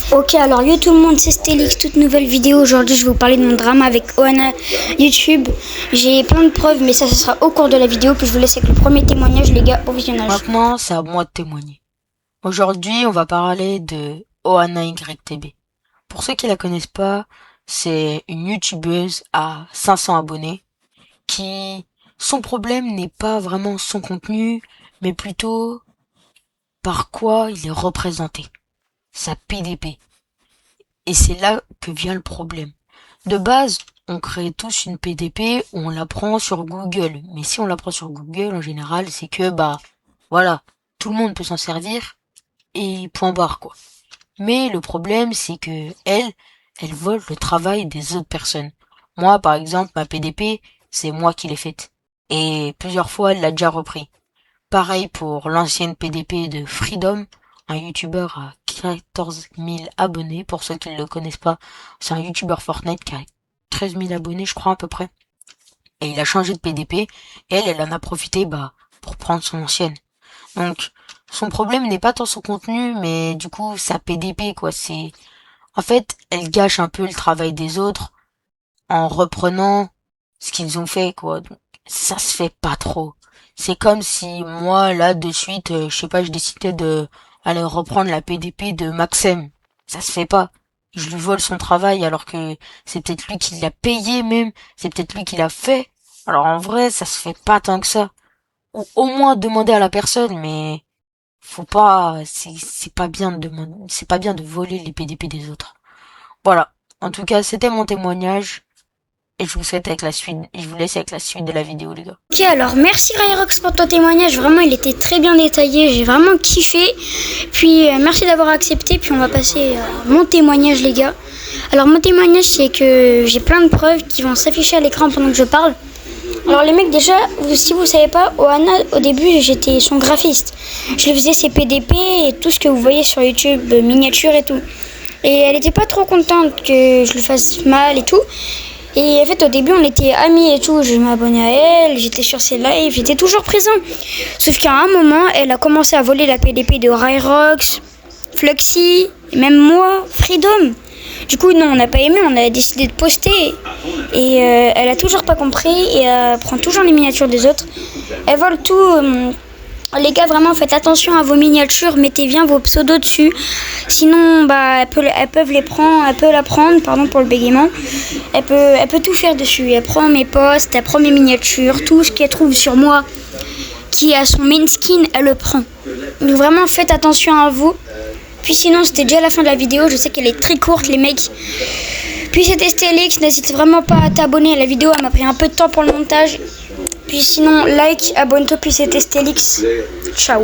Ok, alors yo tout le monde, c'est Stélix, toute nouvelle vidéo. Aujourd'hui, je vais vous parler de mon drama avec Oana YouTube. J'ai plein de preuves, mais ça sera au cours de la vidéo. Puis je vous laisse avec le premier témoignage, les gars, au visionnage. Maintenant, c'est à moi de témoigner. Aujourd'hui, on va parler de Oana YTB. Pour ceux qui la connaissent pas, c'est une youtubeuse à 500 abonnés qui, son problème n'est pas vraiment son contenu, mais plutôt par quoi il est représenté. Sa PDP. Et c'est là que vient le problème. De base, on crée tous une PDP où on la prend sur Google. Mais si on la prend sur Google, en général, c'est que, voilà, tout le monde peut s'en servir et point barre, quoi. Mais le problème, c'est que elle vole le travail des autres personnes. Moi, par exemple, ma PDP, c'est moi qui l'ai faite. Et plusieurs fois, elle l'a déjà repris. Pareil pour l'ancienne PDP de Freedom, un youtubeur à 14 000 abonnés. Pour ceux qui ne le connaissent pas, c'est un youtubeur Fortnite qui a 13 000 abonnés, je crois, à peu près. Et il a changé de PDP. Elle en a profité, pour prendre son ancienne. Donc, son problème n'est pas tant son contenu, mais du coup, sa PDP, quoi. En fait, elle gâche un peu le travail des autres en reprenant ce qu'ils ont fait, quoi. Donc, ça se fait pas trop. C'est comme si moi, là, de suite, je sais pas, je décidais de aller reprendre la PDP de Maxem. Ça se fait pas. Je lui vole son travail alors que c'est peut-être lui qui l'a payé même, c'est peut-être lui qui l'a fait. Alors en vrai, ça se fait pas tant que ça. Ou au moins demander à la personne, mais faut pas, c'est pas bien de demander, c'est pas bien de voler les PDP des autres. Voilà. En tout cas, c'était mon témoignage. Et je vous laisse avec la suite de la vidéo, les gars. Ok, alors merci Ryrox pour ton témoignage. Vraiment, il était très bien détaillé. J'ai vraiment kiffé. Puis merci d'avoir accepté. Puis on va passer à mon témoignage, les gars. Alors mon témoignage, c'est que j'ai plein de preuves qui vont s'afficher à l'écran pendant que je parle. Alors les mecs, déjà, si vous savez pas, Oana, au début, j'étais son graphiste. Je lui faisais ses PDP et tout ce que vous voyez sur YouTube, miniatures et tout. Et elle était pas trop contente que je le fasse mal et tout. Et en fait, au début, on était amis et tout. Je m'abonnais à elle, j'étais sur ses lives, j'étais toujours présent. Sauf qu'à un moment, elle a commencé à voler la PDP de Ryrox, Fluxy, et même moi, Freedom. Du coup, non, on n'a pas aimé, on a décidé de poster. Et elle a toujours pas compris et elle prend toujours les miniatures des autres. Elle vole tout. Les gars, vraiment, faites attention à vos miniatures, mettez bien vos pseudos dessus. Sinon, elles peuvent la prendre, pardon pour le bégaiement. Elle peut tout faire dessus. Elle prend mes posts, elle prend mes miniatures, tout ce qu'elle trouve sur moi, qui a son main skin, elle le prend. Donc vraiment, faites attention à vous. Puis sinon, c'était déjà la fin de la vidéo. Je sais qu'elle est très courte, les mecs. Puis c'était Stélix, n'hésite vraiment pas à t'abonner à la vidéo. Elle m'a pris un peu de temps pour le montage. Puis sinon, like, abonne-toi, puis c'était Stélix. Ciao.